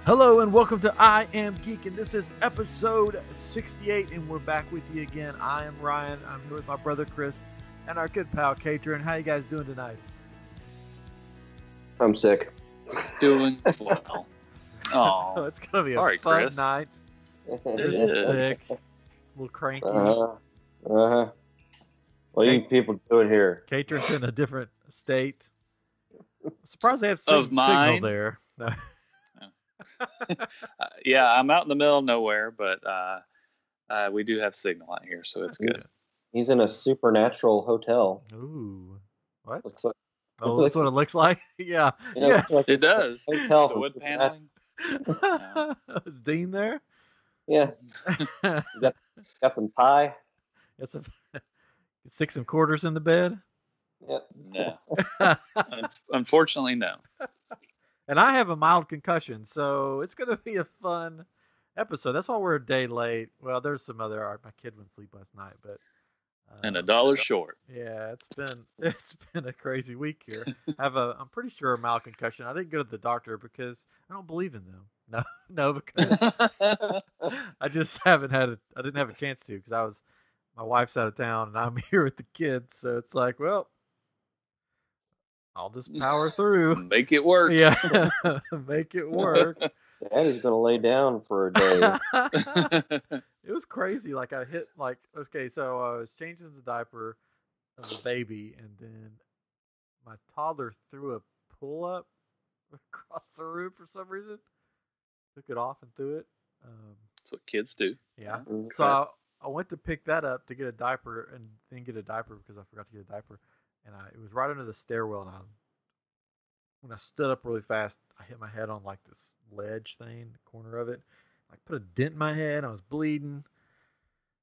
Hello and welcome to I Am Geek, and this is episode 68, and we're back with you again. I am Ryan. I'm here with my brother Chris and our good pal Katrin. How you guys doing tonight? I'm sick. Doing well. Oh, it's gonna be sorry, a fun Chris. night. It Chris is. sick, a little cranky. What do you people doing here? Katrin's in a different state. I'm surprised they have Of signal mine? there. No. Yeah, I'm out in the middle of nowhere, but we do have signal out here, so it's good. He's in a supernatural hotel. Ooh, what? Looks like, Oh, that's what it looks like. Yeah. yeah, Yes. looks like It does. hotel The from wood Supernatural. paneling. Is Dean there? Yeah, got some pie. It's a stick some quarters in the bed. Yep. No. Unfortunately, no. And I have a mild concussion, so it's going to be a fun episode. That's why we're a day late. Well, there's some other. My kid went to sleep last night, but And $1 short. yeah, it's been a crazy week here. I'm pretty sure a mild concussion. I didn't go to the doctor because I don't believe in them. No, because I just I didn't have a chance to because my wife's out of town and I'm here with the kids, so it's like, well, I'll just power through. Make it work. Yeah, make it work. Daddy's gonna lay down for a day. It was crazy. Like I hit okay, so I was changing the diaper of the baby, and then my toddler threw a pull up across the room for some reason. Took it off and threw it. That's what kids do. Yeah. Okay. So I went to pick that up to get a diaper, and didn't get a diaper because I forgot to get a diaper. And it was right under the stairwell, and when I stood up really fast, I hit my head on like this ledge thing, the corner of it. I put a dent in my head. I was bleeding.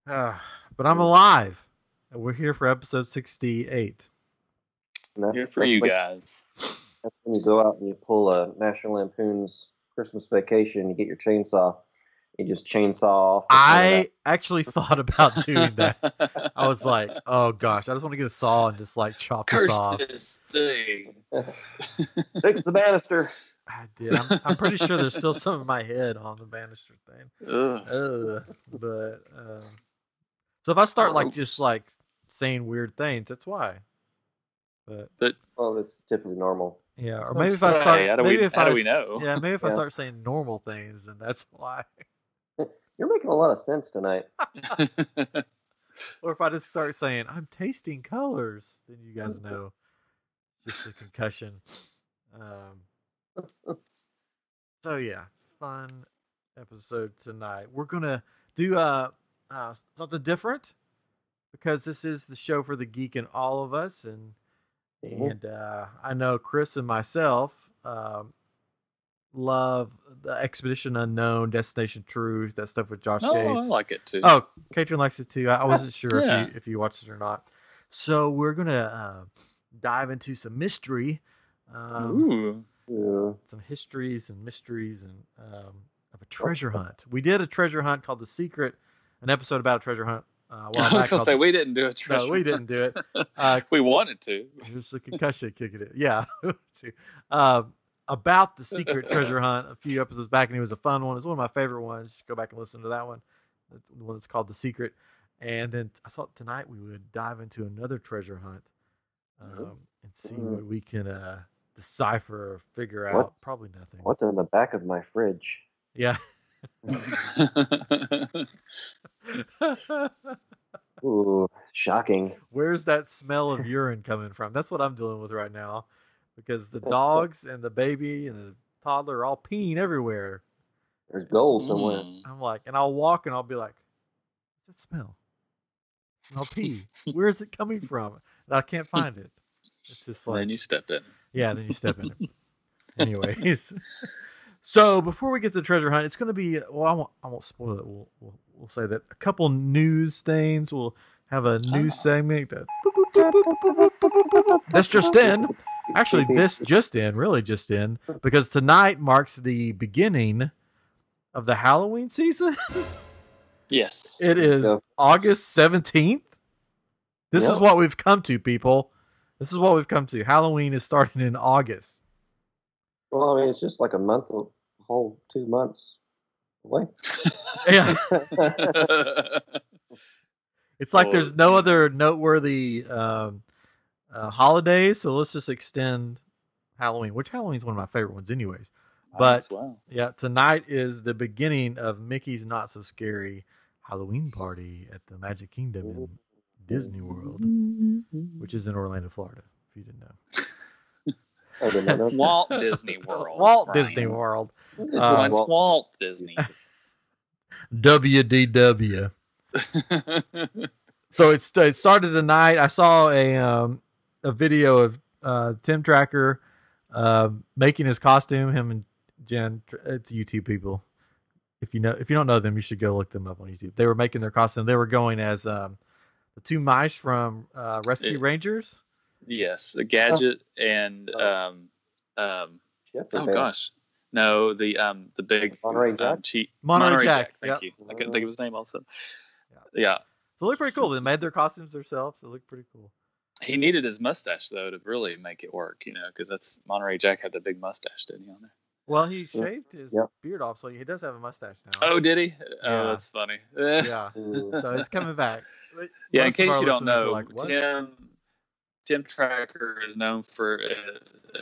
But I'm alive. And we're here for episode 68. Here for you guys. That's when you go out and you pull a National Lampoon's Christmas Vacation. You get your chainsaw. You just chainsaw off. I actually thought about doing that. I was like, oh gosh, I just want to get a saw and just like chop this Curse off. this thing. Fix the banister. I did. I'm pretty sure there's still some of my head on the banister thing. Ugh. So if I start Gross. just like saying weird things, that's why. But Well, it's typically normal. yeah, or I maybe was if I gonna start, say, how do we know? Yeah, maybe if I Yeah. start saying normal things, then that's why. You're making a lot of sense tonight. Or if I just start saying I'm tasting colors, then you guys know it's just a concussion. So yeah, fun episode tonight. We're gonna do something different because this is the show for the geek in all of us, and I know Chris and myself love the Expedition Unknown, Destination Truth, that stuff with Josh Oh, Gates. I like it too. Oh, Katrin likes it too. I wasn't sure Yeah. if you watched it or not. So we're gonna dive into some mystery, Ooh. Yeah. some histories and mysteries, and of a treasure hunt. We did a treasure hunt called The Secret, an episode about a treasure hunt. I was going to say, we didn't do a treasure. No, we didn't do it. We wanted to. It was the concussion kicking it. Yeah. About the secret treasure hunt a few episodes back, and it was a fun one. It's one of my favorite ones. You should go back and listen to that one. The one that's called The Secret. And then I thought tonight we would dive into another treasure hunt and see what we can decipher or figure out. What? Probably nothing. What's in the back of my fridge? Yeah. Ooh, shocking. Where's that smell of urine coming from? That's what I'm dealing with right now, because the dogs and the baby and the toddler are all peeing everywhere. There's gold somewhere. I'm like, and I'll walk and I'll be like, what's that smell? And I'll pee. Where is it coming from? And I can't find it. It's just And like, then you stepped in. yeah, then you step in it. Anyways, so before we get to the treasure hunt, it's going to be, well, I won't spoil it. We'll say that a couple news things. We'll have a news segment. This just in. Actually, this really just in, because tonight marks the beginning of the Halloween season. Yes. It is August 17th. This is what we've come to, people. This is what we've come to. Halloween is starting in August. Well, I mean, it's just like a month whole 2 months away. Yeah. It's like Well, there's no other noteworthy holidays, so let's just extend Halloween, which Halloween's one of my favorite ones anyways. But well. yeah, tonight is the beginning of Mickey's Not So Scary Halloween party at the Magic Kingdom in Disney World, which is in Orlando, Florida, if you didn't know. I did not know. Walt Disney World. Walt Brian. Disney World. It's Walt Disney. WDW. So it started tonight. I saw a video of Tim Tracker making his costume. Him and Jen. It's YouTube people. If you don't know them, you should go look them up on YouTube. They were making their costume. They were going as the two mice from Rescue Rangers. Yes, a Gadget and oh gosh, no, the big Monterey Jack. Monterey Jack. Thank you. I couldn't think of his name also. Yeah. So it looked pretty cool. They made their costumes themselves. It looked pretty cool. He needed his mustache though to really make it work, because that's Monterey Jack had the big mustache, didn't he, on there? Well, he shaved his beard off, so he does have a mustache now. Oh, did he? Yeah. Oh, that's funny. Yeah. So it's coming back. Yeah, Most in of case our you don't listeners are know, like, what? Tim Tracker is known for,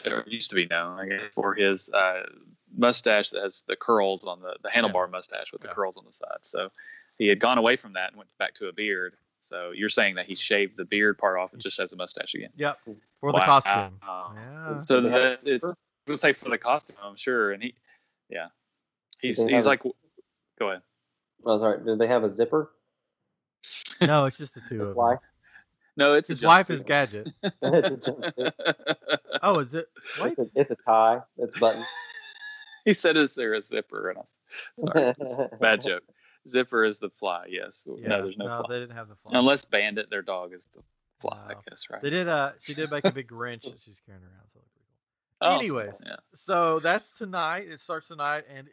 or used to be known, I guess, for his mustache that has the curls on the handlebar mustache with the curls on the side. So he had gone away from that and went back to a beard. So you're saying that he shaved the beard part off and just has a mustache again? Yep. For the costume. Yeah. So that it's to say for the costume, I'm sure. And he's like, go ahead. Oh, sorry. Did they have a zipper? No, it's just the two of them. No, it's his wife is Gadget. Oh, is it? Wait. It's a tie. It's buttoned. He said, "Is there a zipper?" And sorry, bad joke. Zipper is the fly. Yes. Yeah, no, there's no fly. They didn't have the fly. Unless Bandit, their dog, is the fly. No. I guess, right? They did. She did make a big wrench that she's carrying around. So Oh, anyways, so that's tonight. It starts tonight, and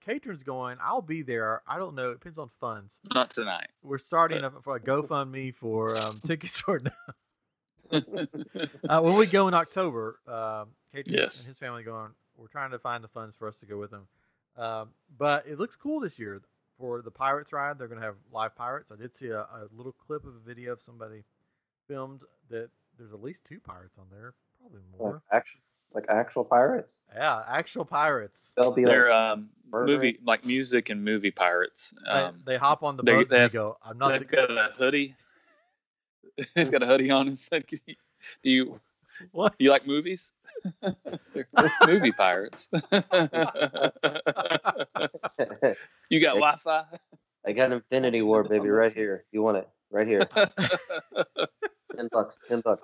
catering's going. I'll be there. I don't know. It depends on funds. Not tonight. We're starting for a GoFundMe for tickets or now. When we go in October, Catering and his family going. We're trying to find the funds for us to go with them. But it looks cool this year for the Pirates ride. They're going to have live pirates. I did see a little clip of a video of somebody filmed that there's at least 2 pirates on there, probably more. Like actual pirates? Yeah, actual pirates. They'll be They're movie, like music and movie pirates. They hop on the boat and they go, I'm not They've got a hoodie. He's got a hoodie on and said, do you like movies? They're movie pirates. You got Wi-Fi? I got Infinity War, baby, right here. You want it? Right here. $10. $10.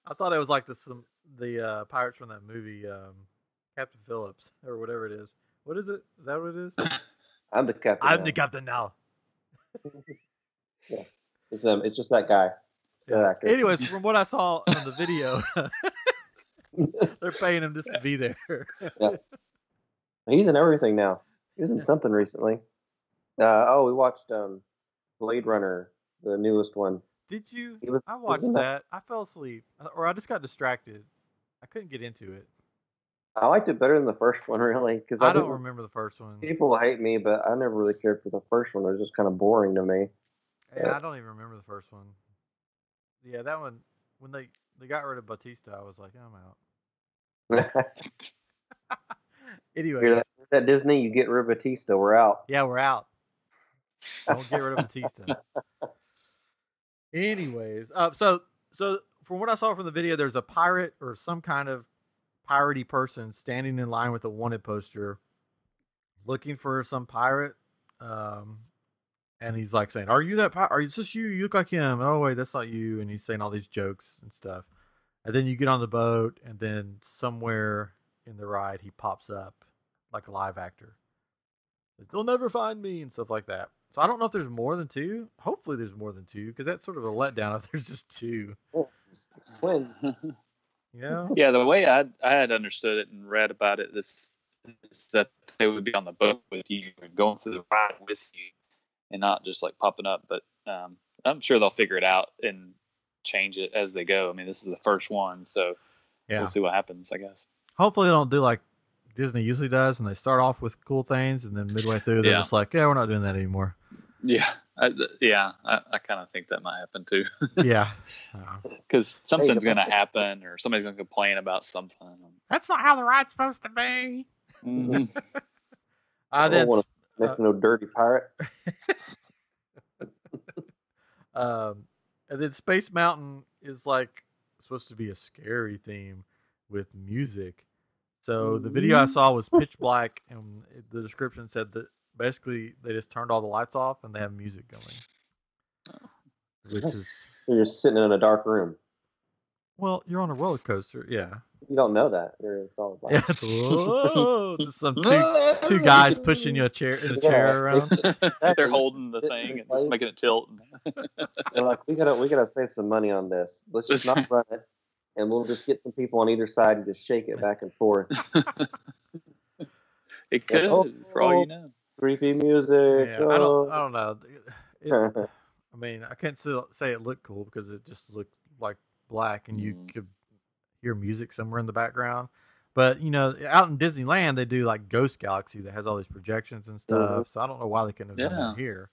I thought it was like the pirates from that movie, Captain Phillips or whatever it is. What is it? Is that what it is? I'm the captain. I'm the captain now. Yeah, it's just that guy. Yeah. Anyways, from what I saw on the video, they're paying him just to be there. Yeah. He's in everything now. He was in something recently. We watched Blade Runner, the newest one. Did you? I watched that. I fell asleep, or I just got distracted. I couldn't get into it. I liked it better than the first one, really. Because I don't remember the first one. People hate me, but I never really cared for the first one. It was just kind of boring to me. Yeah, I don't even remember the first one. Yeah, that one, when they got rid of Bautista, I was like, I'm out. Anyway. At Disney, you get rid of Bautista, we're out. Yeah, we're out. Don't get rid of Bautista. Anyways, so from what I saw from the video, there's a pirate or some kind of piratey person standing in line with a wanted poster looking for some pirate. And he's like saying, "Are you that pirate? Is this you? You look like him." Oh wait, that's not you. And he's saying all these jokes and stuff. And then you get on the boat, and then somewhere in the ride, he pops up like a live actor. They'll never find me and stuff like that. So I don't know if there's more than 2. Hopefully there's more than 2 because that's sort of a letdown if there's just 2. It's twins. Yeah. Yeah, the way I had understood it and read about it is that they would be on the boat with you and going through the ride with you and not just like popping up. But I'm sure they'll figure it out and change it as they go. I mean, this is the first one, so we'll see what happens, I guess. Hopefully they don't do like Disney usually does, and they start off with cool things, and then midway through they're just like, yeah, we're not doing that anymore. Yeah, I kind of think that might happen too. Yeah, because something's gonna happen, or somebody's gonna complain about something. That's not how the ride's supposed to be. Mm-hmm. I don't want to make no dirty pirate. And then Space Mountain is like supposed to be a scary theme with music. So the video I saw was pitch black, and the description said that basically they just turned all the lights off and they have music going, which is you're sitting in a dark room. Well, you're on a roller coaster, yeah. You don't know that. It's all black. Yeah, it's some two guys pushing you in a chair around. They're holding the thing and just making it tilt. They're like, we gotta save some money on this. Let's just not run it, and we'll just get some people on either side and just shake it back and forth. It could, for all you know. Creepy music. Yeah, I don't know. I mean, I can't say it looked cool because it just looked like black, and you could hear music somewhere in the background. But out in Disneyland, they do like Ghost Galaxy that has all these projections and stuff. So I don't know why they couldn't have done that here.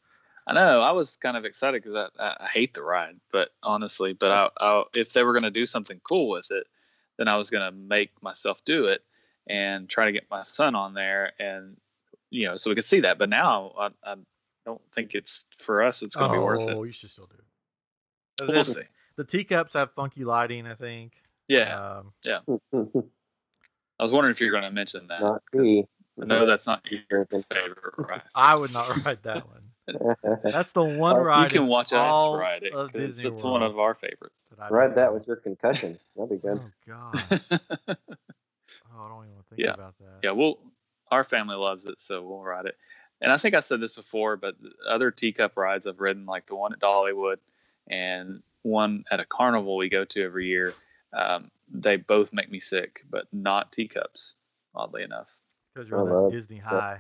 I know. I was kind of excited because I hate the ride, but honestly, if they were going to do something cool with it, then I was going to make myself do it and try to get my son on there, and so we could see that. But now I don't think it's for us. It's going to be worth it. Oh, you should still do it. We'll see. The teacups have funky lighting, I think. Yeah. Yeah. I was wondering if you're going to mention that. Not me. I know that's not your favorite ride. I would not ride that one. That's the one ride. You can watch us ride it because it's one of our favorites. Ride that with your concussion. That'd be good. Oh gosh. I don't even want to think about that. Yeah, our family loves it, so we'll ride it. And I think I said this before, but other teacup rides I've ridden, like the one at Dollywood and one at a carnival we go to every year. They both make me sick, but not teacups, oddly enough. Because you're on that Disney high.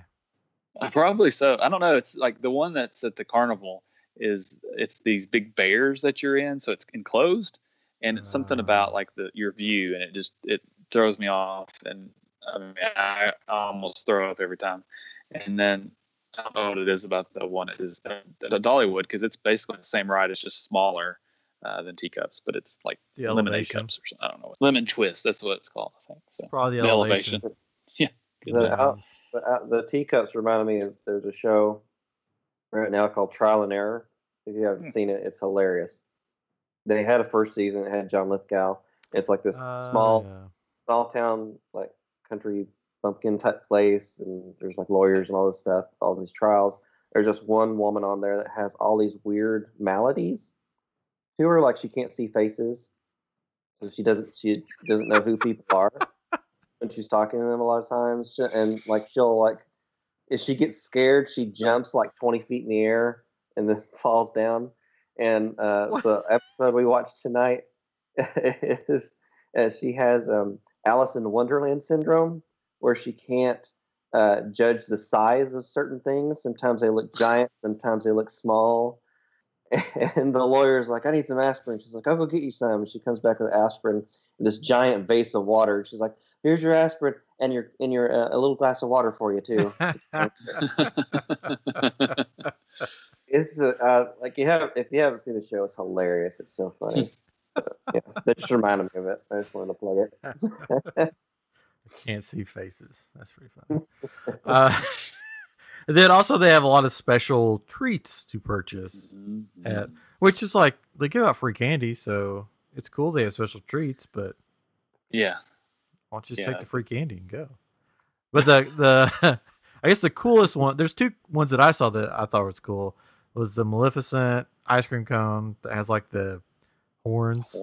Probably so. I don't know. It's like the one that's at the carnival it's these big bears that you're in, so it's enclosed, and it's something about like your view, and it throws me off, and I mean I almost throw up every time. And then I don't know what it is about the one that is at a Dollywood, because it's basically the same ride. It's just smaller than teacups, but it's like lemonade cups or something. I don't know. Lemon twist. That's what it's called, I think. So probably the elevation. Yeah. The teacups reminded me of, there's a show right now called Trial and Error. If you haven't seen it, it's hilarious. They had a first season. It had John Lithgow. It's like this small town, like country bumpkin type place, and there's like lawyers and all this stuff, all these trials. There's just one woman on there that has all these weird maladies to her, like she can't see faces, so she doesn't know who people are when she's talking to them a lot of times. And like she'll like, if she gets scared, she jumps like 20 feet in the air and then falls down. And the episode we watched tonight is she has Alice in Wonderland syndrome, where she can't judge the size of certain things. Sometimes they look giant, sometimes they look small. And the lawyer's like, I need some aspirin. She's like, I'll go get you some. And she comes back with aspirin and this giant vase of water. She's like, here's your aspirin and your a little glass of water for you too. It's like if you haven't seen the show, it's hilarious. It's so funny. Yeah, that just reminded me of it. I just wanted to plug it. I can't see faces. That's pretty funny. Then also they have a lot of special treats to purchase, which is like they give out free candy, so it's cool they have special treats. But yeah, why don't you just take the free candy and go? But the I guess the coolest one, there's two ones that I saw that I thought was cool, was the Maleficent ice cream cone that has like the horns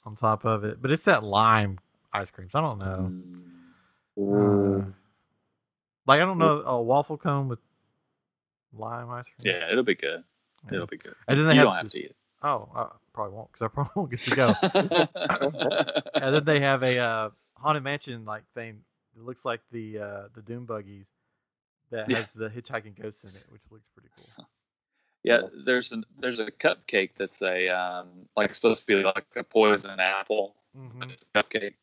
on top of it, but it's that lime ice cream. So I don't know. Like I don't know a waffle cone with lime ice cream. Yeah, it'll be good. It'll be good. And then they don't have to eat it. Oh, I probably won't, because I probably won't get to go. And then they have a haunted mansion like thing. It looks like the Doom buggies that has the hitchhiking ghosts in it, which looks pretty cool. Yeah, there's a cupcake that's a like supposed to be like a poison apple. But it's a cupcake,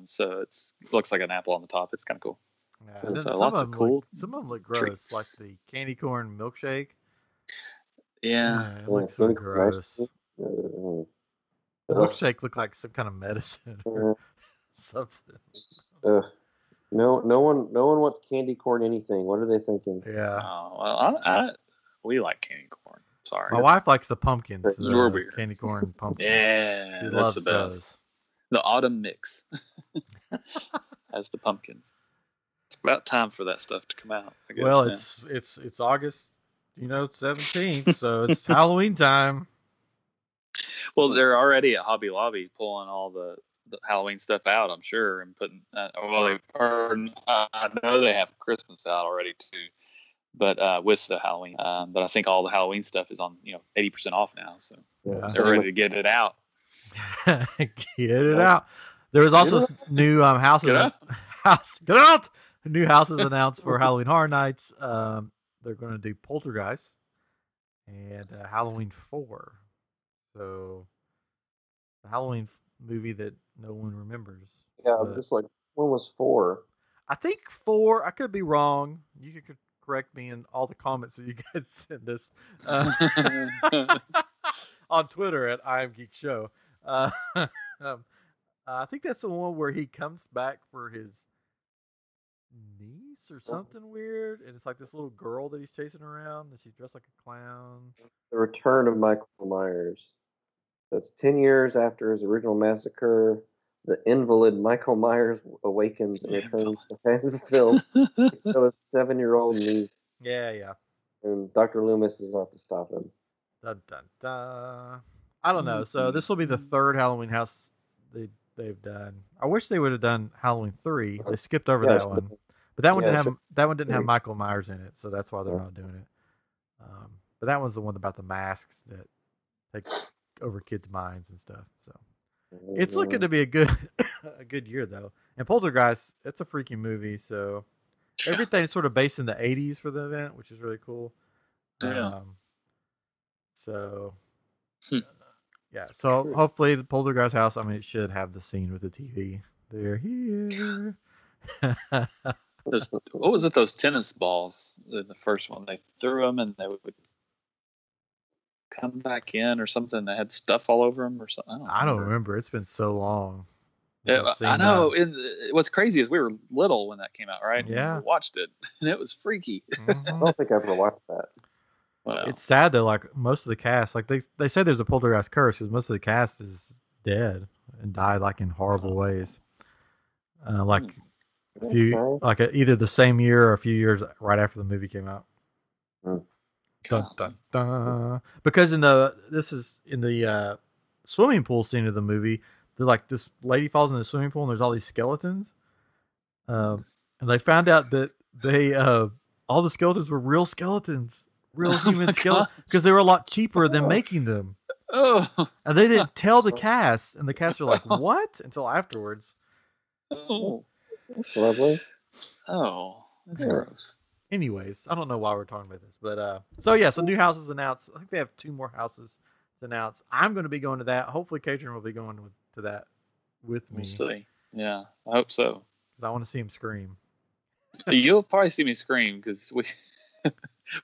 so it looks like an apple on the top. It's kind of cool. Yeah, and then So some lots of of them cool look gross, treats. like the candy corn milkshake. Yeah. Yeah, it looks so Candy corn ice gross. cream. The Ugh. milkshake looked like some kind of medicine or something. Ugh. No one wants candy corn anything. What are they thinking? Yeah. Oh, well, we like candy corn. Sorry. My wife likes the pumpkins, We're the weird. candy corn pumpkins. Yeah, She that's loves the best. those. The autumn mix as the pumpkins. It's about time for that stuff to come out. I guess. Well, now. it's August, 17th, so it's Halloween time. Well, they're already at Hobby Lobby pulling all the Halloween stuff out, I'm sure, and putting. I know they have Christmas out already too, but with the Halloween. But I think all the Halloween stuff is on 80% off now, so Yeah. they're ready to get it out. Get it out. There was also new houses. Get out! New houses announced for Halloween Horror Nights. They're going to do Poltergeist and Halloween 4. So, the Halloween movie that no one remembers. Yeah, I'm just like, when was 4? I think 4. I could be wrong. You could correct me in all the comments that you guys send us on Twitter at I Am Geek Show. I think that's the one where he comes back for his niece or something weird, and it's like this little girl that he's chasing around, and she's dressed like a clown. The Return of Michael Myers. That's 10 years after his original massacre. The invalid Michael Myers awakens and returns to Hansville. So his 7-year-old niece. Yeah. And Dr. Loomis is out to stop him. Dun, dun, dun. I don't know. So this will be the third Halloween house they've done. I wish they would have done Halloween 3. They skipped over that one, but that one didn't have Michael Myers in it, so that's why they're not doing it. But that one's the one about the masks that take over kids' minds and stuff. So it's looking to be a good year though. And Poltergeist, it's a freaky movie, so everything's sort of based in the 80s for the event, which is really cool. Yeah. So hopefully the Poltergeist house, it should have the scene with the TV. They're here. What was it? Those tennis balls in the first one? They threw them and they would come back in or something. They had stuff all over them or something. I don't remember. It's been so long. Yeah, I know. What's crazy is we were little when that came out, right? Yeah. We watched it, and it was freaky. I don't think I ever watched that. Wow. It's sad though. Like most of the cast, like they say there's a poltergeist curse because most of the cast is dead and died like in horrible ways. Like either the same year or a few years right after the movie came out. Dun, dun, dun. Because in the swimming pool scene of the movie, they're like this lady falls in the swimming pool and there's all these skeletons. And they found out that they all the skeletons were real skeletons. Real human skeletons, because they were a lot cheaper than making them. Oh, and they didn't tell the cast, and the cast were like, "What?" until afterwards. Oh, that's lovely. Oh, that's gross. Anyways, I don't know why we're talking about this, but so new houses announced. I think they have 2 more houses to announce. I'm going to be going to that. Hopefully, Katrin will be going to that with me. We'll see. Yeah, I hope so. Because I want to see him scream. You'll probably see me scream because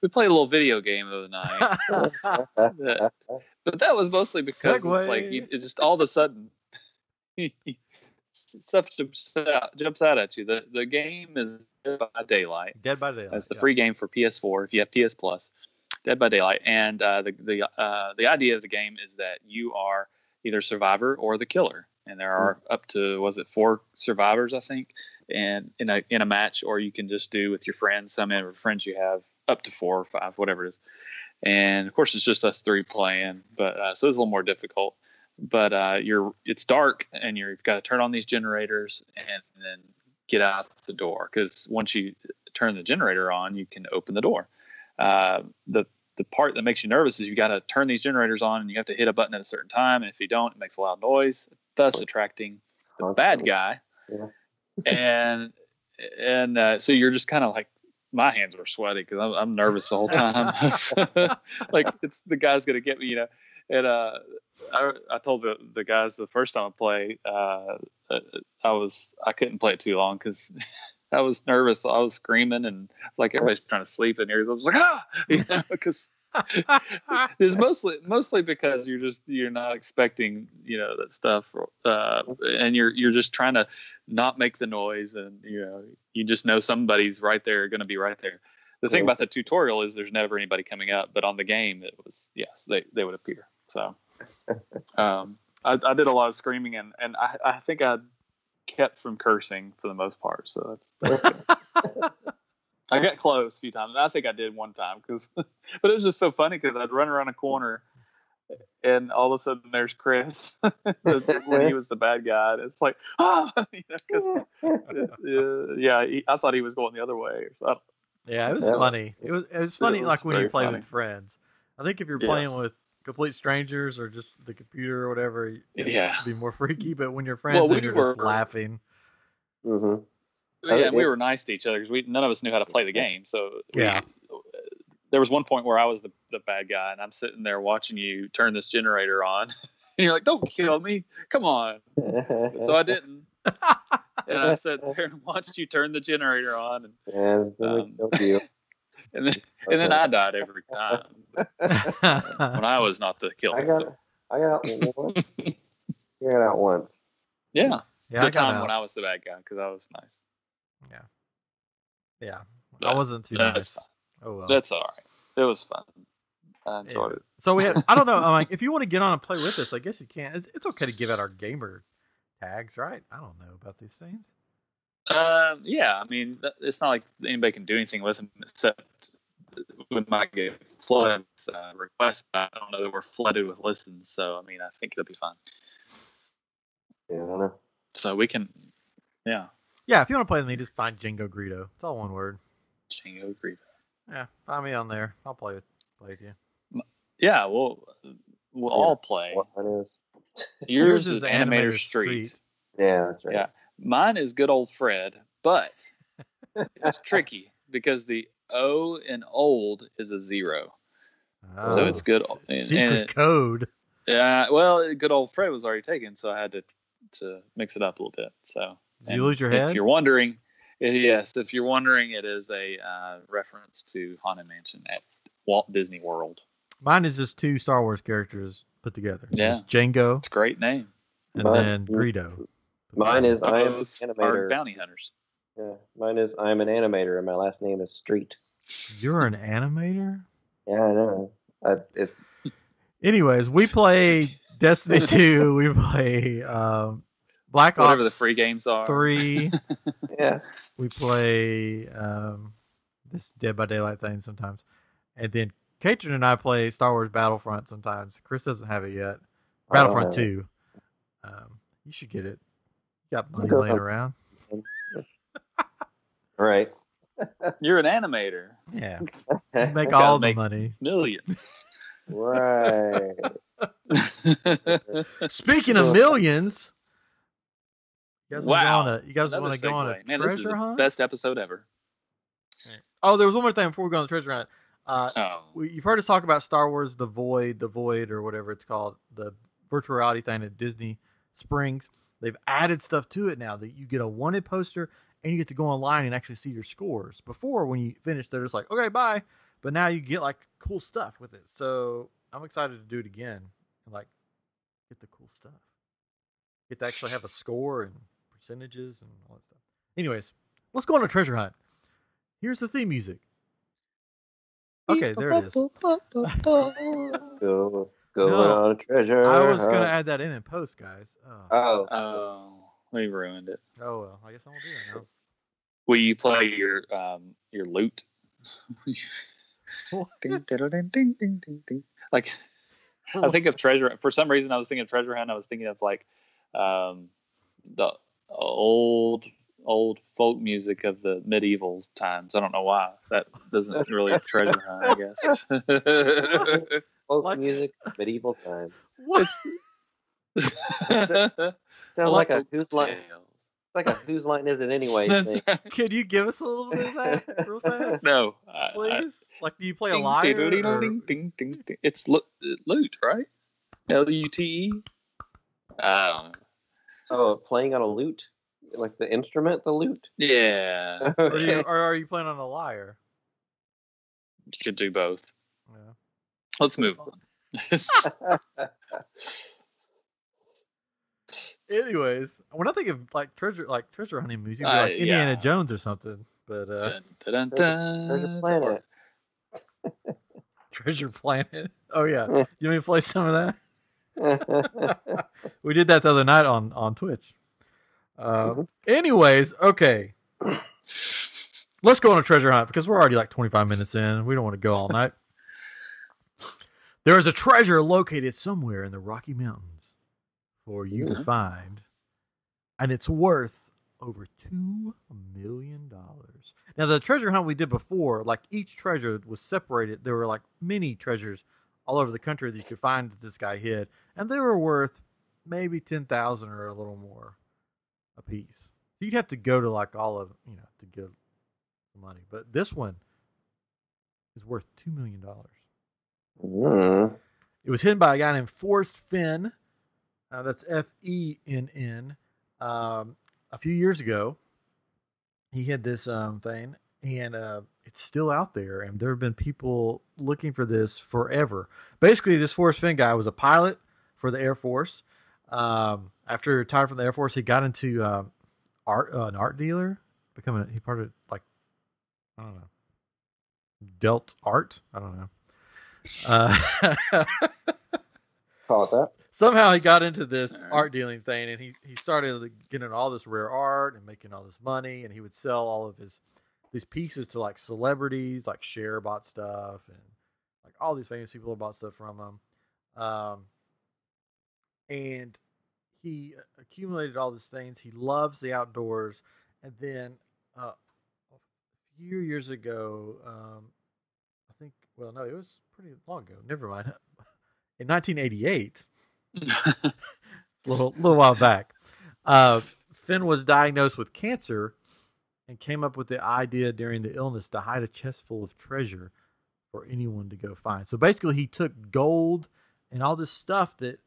we played a little video game the other night. But that was mostly because it's like it just all of a sudden stuff jumps out at you. The game is Dead by Daylight. Dead by Daylight. That's the free game for PS4 if you have PS Plus. Dead by Daylight, and the idea of the game is that you are either survivor or the killer, and there are up to 4 survivors, I think, and in a match, or you can just do with your friends. Some of your friends you have up to 4 or 5, whatever it is. And of course, it's just us 3 playing, but so it's a little more difficult. But it's dark, and you've got to turn on these generators and then get out the door, because once you turn the generator on, you can open the door. The part that makes you nervous is you got to turn these generators on, and you have to hit a button at a certain time, and if you don't, it makes a loud noise, thus attracting the bad guy. Yeah. And so you're just kind of like, my hands were sweaty because I'm nervous the whole time. Like the guy's gonna get me, And I told the guys the first time I played, I couldn't play it too long because I was nervous. I was screaming, and like everybody's trying to sleep in here. I was like, because it's mostly because you're not expecting that stuff, and you're just trying to not make the noise, and you just know somebody's right there, going to be right there. The thing about the tutorial is there's never anybody coming up, but on the game it was they would appear. So I did a lot of screaming, and I think I kept from cursing for the most part, so that's good. I got close a few times. I think I did one time but it was just so funny because I'd run around a corner and all of a sudden there's Chris when he was the bad guy. And it's like, I thought he was going the other way. So yeah, it was funny. It was funny, like when you play with friends. I think if you're playing with complete strangers or just the computer or whatever, it'd be more freaky. But when you're friends and you're just laughing. Mm-hmm. Yeah, and we were nice to each other because none of us knew how to play the game. So there was one point where I was the bad guy, and I'm sitting there watching you turn this generator on, and you're like, "Don't kill me, come on!" So I didn't, and I sat there and watched you turn the generator on, and then I died every time when I was not the killer. I got one. You got out once. Yeah, the time when I was the bad guy because I was nice. Yeah. I wasn't too nice. Fine. Oh well. That's all right. It was fun. I enjoyed it. So we had. I don't know. I'm like, if you want to get on and play with us, I guess you can. It's okay to give out our gamer tags, right? I don't know about these things. Yeah. I mean, it's not like anybody can do anything with them except we might get flooded requests. But I don't know that we're flooded with listens. So I mean, I think it'll be fine. Yeah, I don't know. So we can. Yeah. Yeah, if you want to play with me, just find Django Greedo. It's all one word. Django Greedo. Yeah, find me on there. I'll play with you. Yeah, we'll all play. What mine is? Yours is Animator Street. Yeah, that's right. Yeah, mine is good old Fred, but it's tricky because the O in old is a 0. Oh, so it's good. Secret code. Yeah, well, good old Fred was already taken, so I had to mix it up a little bit. So. Did you lose your head? If you're wondering, yes. If you're wondering, it is a reference to Haunted Mansion at Walt Disney World. Mine is just 2 Star Wars characters put together. Yeah, it's Django. It's a great name. And then Greedo. Mine is I am an animator. Bounty hunters. Yeah, mine is I am an animator, and my last name is Street. You're an animator? Yeah, I know. It's. Anyways, we play Destiny 2. We play. Black Ops, whatever the free games are. 3. Yeah. We play this Dead by Daylight thing sometimes. And then Katrin and I play Star Wars Battlefront sometimes. Chris doesn't have it yet. Battlefront 2. You should get it. You got money laying around. Right. You're an animator. Yeah. You make all the money. Millions. Right. Speaking of millions... You guys want to go on a Man, treasure this is the hunt? best episode ever. Oh, there was one more thing before we go on the treasure hunt. You've heard us talk about Star Wars, the Void, or whatever it's called, the virtual reality thing at Disney Springs. They've added stuff to it now that you get a wanted poster and you get to go online and actually see your scores. Before, when you finish, they're just like, okay, bye. But now you get like cool stuff with it. So I'm excited to do it again and like get the cool stuff. Get to actually have a score and percentages and all that stuff. Anyways, let's go on a treasure hunt. Here's the theme music. Okay, there it is. Go on a treasure. I was gonna add that in post, guys. Oh, we ruined it. Oh well, I guess I won't do that now. Will you play your loot? Ding, ding, ding, ding, ding, ding. Like, I think of treasure. For some reason, I was thinking of treasure hunt. I was thinking of like the old folk music of the medieval times. I don't know why. That doesn't really treasure hunt, I guess. Folk music, medieval times. What? Sounds like a Whose Line. Like a Whose Line Is It Anyway thing. Could you give us a little bit of that real fast? No. Please? Like, do you play a ding, liar? Ding, ding, ding, ding. It's loot, right? LUTE? I don't know. Oh, playing on a lute? Like the instrument, the lute? Yeah. Okay. Or are you playing on a lyre? You could do both. Yeah. Let's move on. Anyways, when I think of like treasure hunting movies, you'd be like Indiana Jones or something. But dun, dun, dun, Treasure Planet. Treasure Planet. Oh yeah, you want me to play some of that? We did that the other night on Twitch. Anyways, okay. Let's go on a treasure hunt because we're already like 25 minutes in. We don't want to go all night. There is a treasure located somewhere in the Rocky Mountains for you to find, and it's worth over $2 million. Now, the treasure hunt we did before, like each treasure was separated. There were like many treasures all over the country that you could find that this guy hid, and they were worth maybe 10,000 or a little more a piece. You'd have to go to like all of to get the money, but this one is worth $2 million. It was hidden by a guy named Forrest Fenn. That's Fenn. A few years ago, he hid this thing, and it's still out there. And there have been people looking for this forever. Basically, this Forrest Fenn guy was a pilot for the Air Force. After he retired from the Air Force, he got into an art dealer, he part of like I don't know, Delt Art. I don't know. Call it that. Somehow he got into this art dealing thing, and he started getting all this rare art and making all this money, and he would sell all of these pieces to like celebrities, like Cher bought stuff, and like all these famous people bought stuff from him. And he accumulated all these things. He loves the outdoors, and then a few years ago, I think. Well, no, it was pretty long ago. Never mind. In 1988, a little while back, Fenn was diagnosed with cancer and came up with the idea during the illness to hide a chest full of treasure for anyone to go find. So basically, he took gold and all this stuff that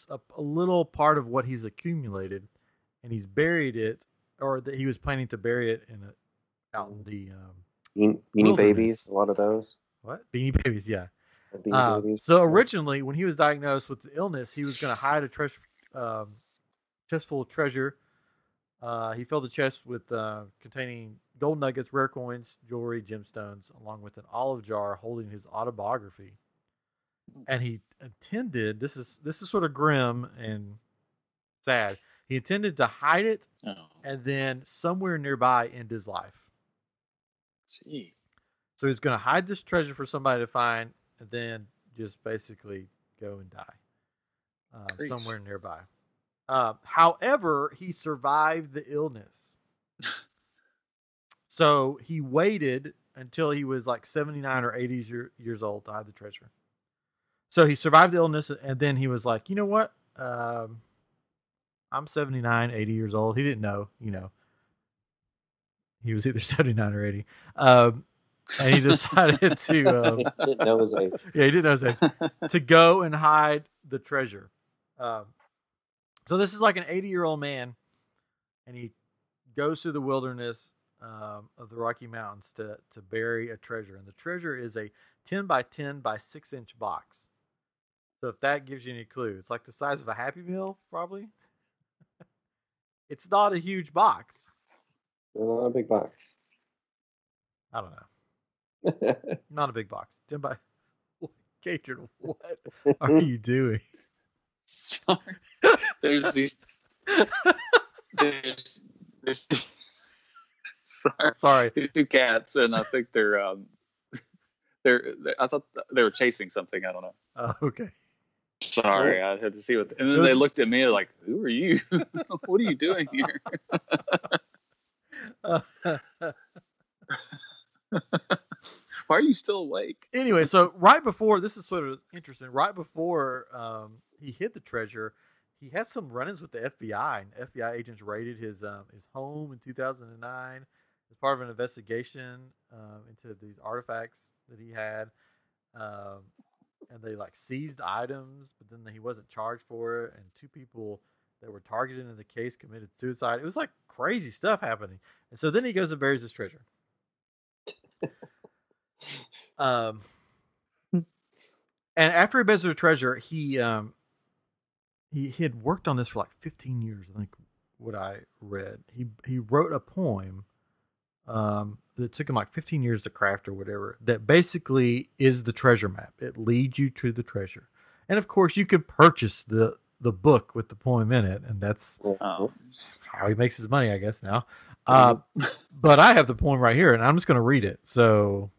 a little part of what he's accumulated, and he's buried it, or that he was planning to bury it out in the Beanie Babies, a lot of those. What? Beanie Babies, yeah. So originally, when he was diagnosed with the illness, he was going to hide a chest full of treasure. He filled the chest with containing gold nuggets, rare coins, jewelry, gemstones, along with an olive jar holding his autobiography. And he intended, this is sort of grim and sad, he intended to hide it and then somewhere nearby end his life. See. So he's going to hide this treasure for somebody to find, and then just basically go and die somewhere nearby. However, he survived the illness. So he waited until he was like 79 or 80 years old to hide the treasure. So he survived the illness, and then he was like, you know what? I'm 79, 80 years old. He didn't know, He was either 79 or 80. And he decided to... didn't know his age. Yeah, he didn't know his age. To go and hide the treasure. So this is like an 80-year-old man, and he goes through the wilderness of the Rocky Mountains to bury a treasure. And the treasure is a 10 by 10 by 6 inch box. So if that gives you any clue, it's like the size of a Happy Meal, probably. It's not a huge box. Not a big box. I don't know. Not a big box. 10 by... Catron, what are you doing? Sorry. There's these... There's Sorry. These two cats, and I think they're I thought they were chasing something. I don't know. Oh, okay. Sorry, I had to see what. And then they looked at me like, "Who are you? What are you doing here?" Why are you still awake? Anyway, so right before, this is sort of interesting. Right before he hid the treasure, he had some run-ins with the FBI, and FBI agents raided his home in 2009 as part of an investigation into these artifacts that he had. And they like seized items, but then he wasn't charged for it. And two people that were targeted in the case committed suicide. It was like crazy stuff happening. And so then he goes and buries his treasure. And after he buries his treasure, he had worked on this for like 15 years. I think what I read. He wrote a poem that took him like 15 years to craft or whatever. That basically is the treasure map. It leads you to the treasure. And of course, you could purchase the book with the poem in it, and that's how he makes his money, I guess. Now, but I have the poem right here, and I'm just going to read it. So,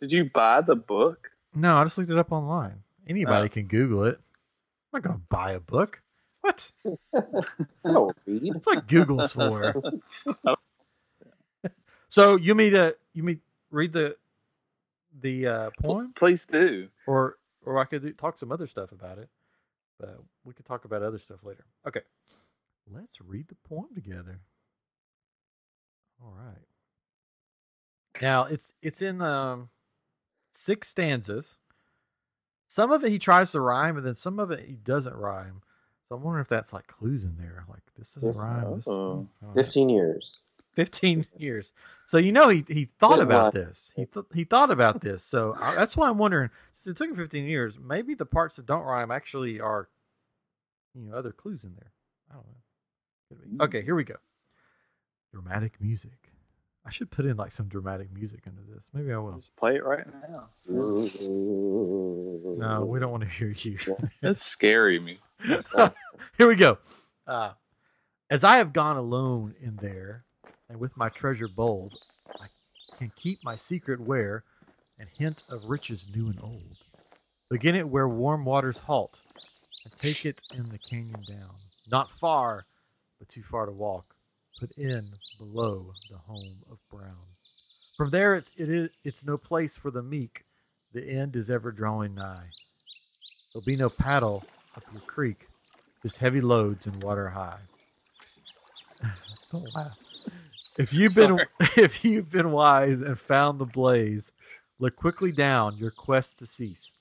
did you buy the book? No, I just looked it up online. Anybody can Google it. I'm not going to buy a book. What? Oh, read. That's what Google's for. So you mean read the poem? Please do. Or I could talk some other stuff about it, but we could talk about other stuff later. Okay, let's read the poem together. All right. Now it's in 6 stanzas. Some of it he tries to rhyme, and then some of it he doesn't rhyme. So I'm wondering if that's like clues in there. Like this doesn't rhyme. This, 15 years. 15 years. So he thought about this. He thought about this. So that's why I'm wondering. Since it took him 15 years, maybe the parts that don't rhyme actually are, other clues in there. I don't know. Okay, here we go. Dramatic music. I should put in like some dramatic music into this. Maybe I will. Just play it right now. No, we don't want to hear you. That's scary me. Here we go. As I have gone alone in there, and with my treasure bold, I can keep my secret where, and hint of riches new and old. Begin it where warm waters halt, and take it in the canyon down. Not far, but too far to walk. Put in below the home of Brown. From there it's no place for the meek. The end is ever drawing nigh. There'll be no paddle up your creek, just heavy loads and water high. Don't laugh. If you've been wise and found the blaze, look quickly down your quest to cease.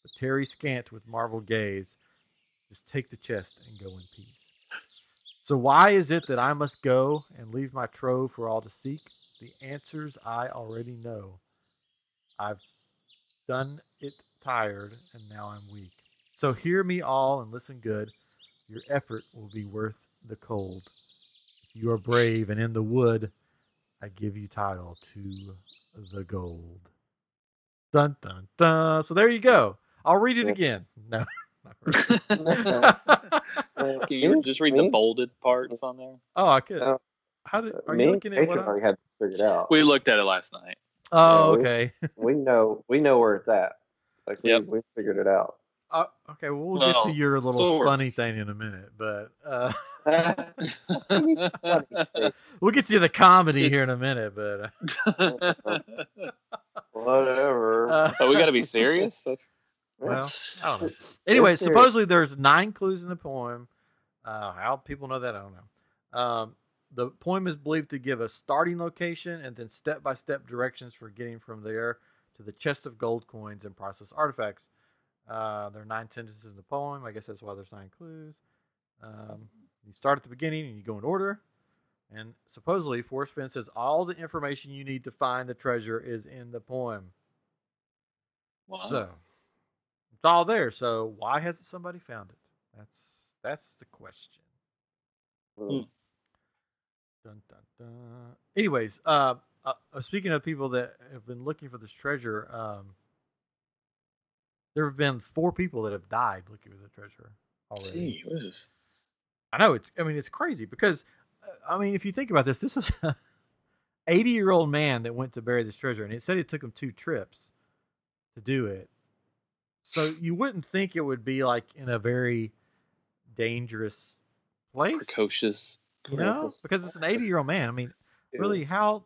But tarry scant with marvel gaze. Just take the chest and go in peace. So why is it that I must go and leave my trove for all to seek? The answers I already know. I've done it tired, and now I'm weak. So hear me all and listen good. Your effort will be worth the cold. If you are brave and in the wood, I give you title to the gold. Dun, dun, dun. So there you go. I'll read it again. No. Can you just read the bolded parts on there? Oh, I could. Are you looking at what I had figured out? We looked at it last night. Oh, okay. We know where it's at. Like we figured it out. Okay, well, we'll get to your little funny thing in a minute, but we'll get to the comedy here in a minute, but whatever. We got to be serious. Well, I don't know. Anyway, supposedly there's 9 clues in the poem. How people know that, I don't know. The poem is believed to give a starting location and then step-by-step directions for getting from there to the chest of gold coins and priceless artifacts. There are 9 sentences in the poem. I guess that's why there's 9 clues. You start at the beginning and you go in order. And supposedly, Forrest Fenn says all the information you need to find the treasure is in the poem. Wow. So it's all there. So why hasn't somebody found it? That's the question. Dun, dun, dun. Anyways, speaking of people that have been looking for this treasure, there have been 4 people that have died looking for the treasure already. Gee whiz. I know it's crazy because, if you think about this is an 80-year-old man that went to bury this treasure, and it said it took him 2 trips to do it. So you wouldn't think it would be like in a very dangerous place, precocious, because it's an 80-year-old man. Really, how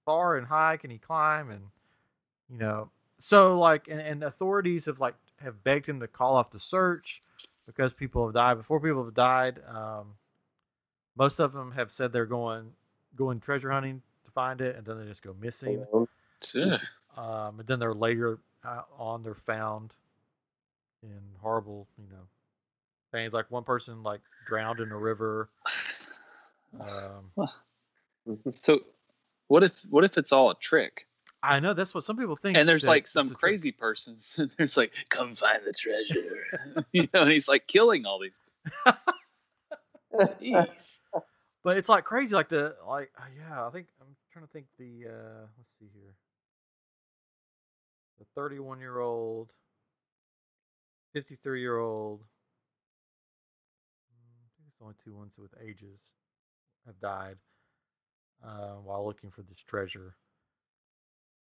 far and high can he climb? And so like, and authorities have begged him to call off the search because people have died. Before people have died, most of them have said they're going treasure hunting to find it, and then they just go missing. And then they're later on they're found in horrible, things. Like one person like drowned in a river. So, what if it's all a trick? I know that's what some people think. And there's that like it's some a trick. crazy persons. There's like, come find the treasure, and he's like killing all these. Jeez. But it's like crazy, like yeah. I think I'm trying to think let's see here. The 31-year-old, 53-year-old. I think it's only 2 ones with ages have died while looking for this treasure,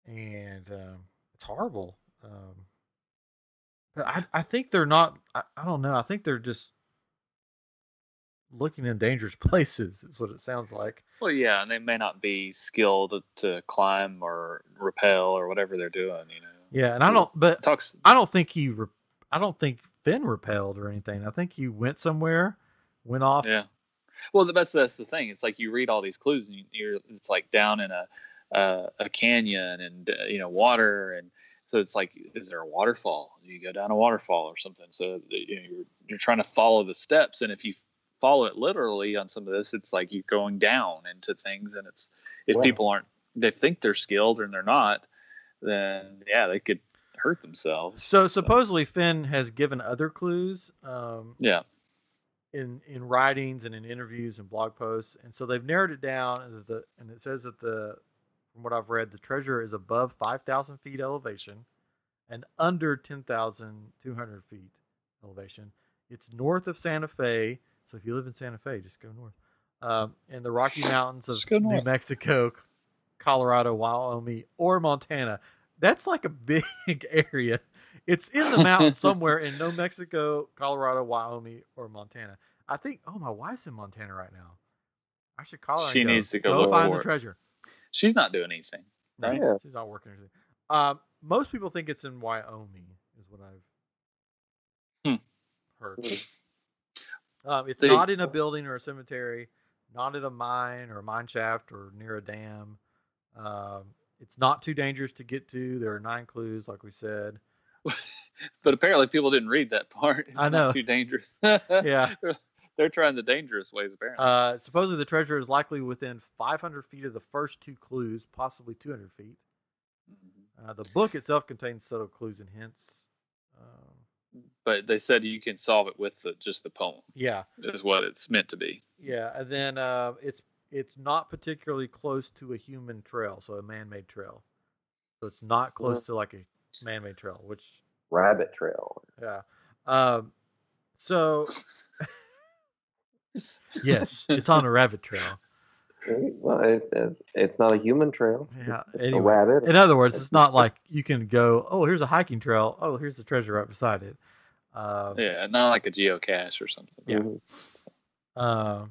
and it's horrible. But I think they're not. I don't know. I think they're just looking in dangerous places. Is what it sounds like. Well, yeah, and they may not be skilled to climb or rappel or whatever they're doing. Yeah, and I don't. But Talks. I don't think I don't think Fenn repelled or anything. I think he went somewhere, went off. Yeah. Well, that's the thing. It's like you read all these clues, and it's like down in a canyon and water, and so it's like, is there a waterfall? You go down a waterfall or something. So you're trying to follow the steps, and if you follow it literally on some of this, it's like you're going down into things, and it's if people they think they're skilled and they're not, then yeah, they could hurt themselves. So supposedly Fenn has given other clues. Yeah. In writings and in interviews and blog posts, and so they've narrowed it down. And it says that from what I've read, the treasure is above 5,000 feet elevation and under 10,200 feet elevation. It's north of Santa Fe, so if you live in Santa Fe, just go north. In the Rocky Mountains of New Mexico, Colorado, Wyoming, or Montana. That's like a big area. It's in the mountains somewhere in New Mexico, Colorado, Wyoming, or Montana. I think. Oh, my wife's in Montana right now. I should call her. She needs to go look find for the treasure. She's not doing anything. No, yeah. she's not working anything. Most people think it's in Wyoming, is what I've heard. It's not in a building or a cemetery, not in a mine or a mine shaft or near a dam. It's not too dangerous to get to. There are 9 clues, like we said. But apparently people didn't read that part. It's I know. Not too dangerous. Yeah. They're trying the dangerous ways, apparently. Supposedly the treasure is likely within 500 feet of the first 2 clues, possibly 200 feet. The book itself contains subtle clues and hints. But they said you can solve it with just the poem. Yeah. Is what it's meant to be. Yeah, and then it's not particularly close to a human trail, so a man-made trail. So it's not close to like a man-made trail, which rabbit trail. Yeah. So yes, it's on a rabbit trail. Well, it's not a human trail. Yeah. It's anyway, a rabbit. In other words, it's not like you can go, oh, here's a hiking trail. Oh, here's the treasure right beside it. Yeah, not like a geocache or something. Yeah.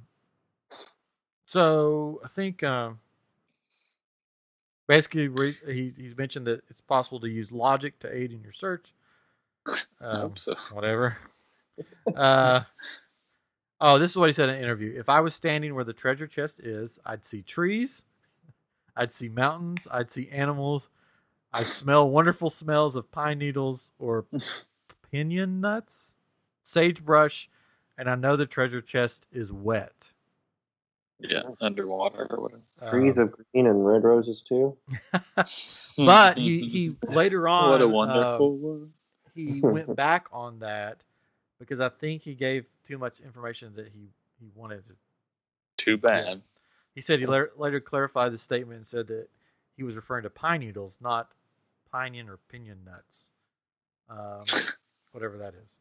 So I think basically he's mentioned that it's possible to use logic to aid in your search. I hope so. Whatever. This is what he said in an interview. If I was standing where the treasure chest is, I'd see trees, I'd see mountains, I'd see animals, I'd smell wonderful smells of pine needles or pinion nuts, sagebrush, and I know the treasure chest is wet. Yeah, underwater or whatever. Trees of green and red roses too. But he later on, what a wonderful word. He went back on that because I think he gave too much information that he wanted to. Too bad. Yeah. He said he later clarified the statement and said that he was referring to pine needles, not pinion or pinion nuts. Whatever that is.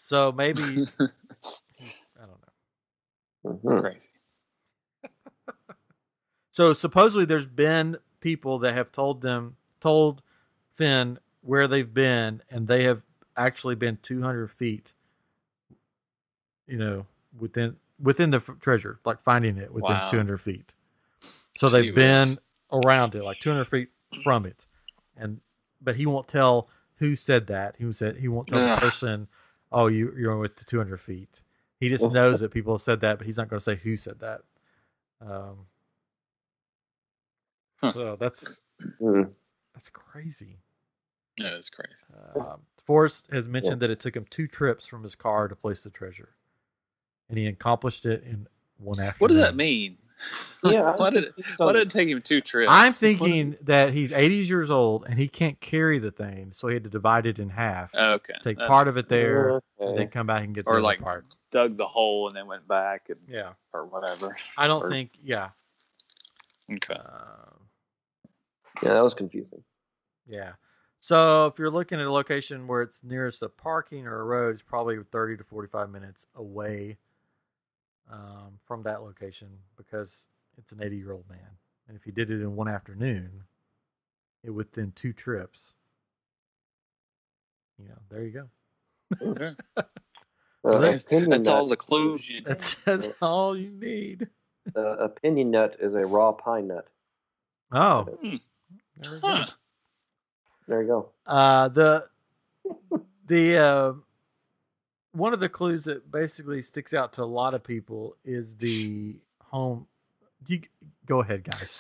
So maybe I don't know. It's crazy. So supposedly there's been people that have told Fenn where they've been, and they have actually been 200 feet, within the treasure, like finding it within 200 feet. So they've been around it, like 200 feet from it. But he won't tell who said that. He won't tell the person, oh, you're with the 200 feet. He just knows that people have said that, but he's not going to say who said that. So that's crazy. Yeah, it's crazy. Forrest has mentioned that it took him 2 trips from his car to place the treasure, and he accomplished it in one afternoon. What does that mean? Yeah. why did it take him 2 trips? I'm thinking that he's 80 years old and he can't carry the thing, so he had to divide it in half. Okay. Take part of it there, Okay. and then come back and get the Or other like part. dug the hole and then went back and Yeah. or whatever. I don't think. Yeah. Okay. Yeah, that was confusing. Yeah. So if you're looking at a location where it's nearest a parking or a road, it's probably 30 to 45 minutes away from that location because it's an 80-year-old man. And if he did it in one afternoon, it within 2 trips. There you go. Okay. So that's all the clues you need. That's all you need. Opinion nut is a raw pine nut. Oh. There we go. There you go. The one of the clues that basically sticks out to a lot of people is the home. Go ahead, guys.